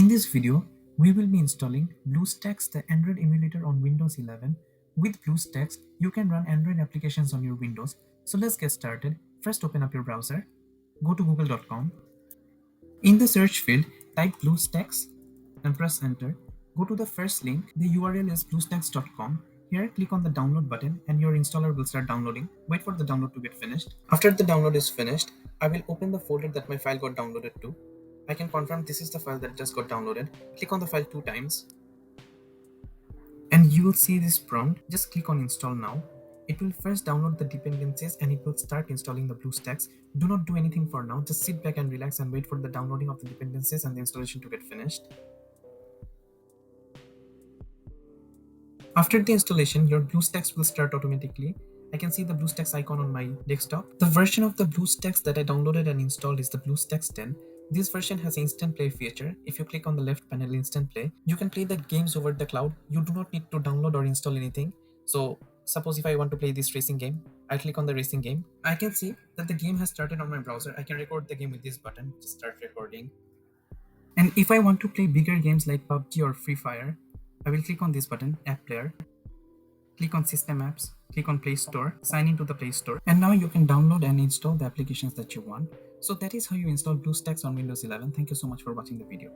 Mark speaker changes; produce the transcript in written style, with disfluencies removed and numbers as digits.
Speaker 1: In this video, we will be installing BlueStacks, the Android emulator on Windows 11. With BlueStacks, you can run Android applications on your Windows. So let's get started. First, open up your browser. Go to google.com. In the search field, type BlueStacks and press enter. Go to the first link. The URL is bluestacks.com. Here, click on the download button and your installer will start downloading. Wait for the download to get finished. After the download is finished, I will open the folder that my file got downloaded to. I can confirm this is the file that just got downloaded. Click on the file 2 times and you will see this prompt. Just click on install now. It will first download the dependencies and it will start installing the BlueStacks. Do not do anything for now. Just sit back and relax and wait for the downloading of the dependencies and the installation to get finished. After the installation, your BlueStacks will start automatically. I can see the BlueStacks icon on my desktop. The version of the BlueStacks that I downloaded and installed is the BlueStacks 10. This version has instant play feature. If you click on the left panel instant play, you can play the games over the cloud. You do not need to download or install anything. So suppose if I want to play this racing game, I click on the racing game. I can see that the game has started on my browser. I can record the game with this button. Just start recording. And if I want to play bigger games like PUBG or Free Fire, I will click on this button, App Player. Click on System Apps, click on Play Store, sign into the Play Store, and now you can download and install the applications that you want. So that is how you install BlueStacks on Windows 11. Thank you so much for watching the video.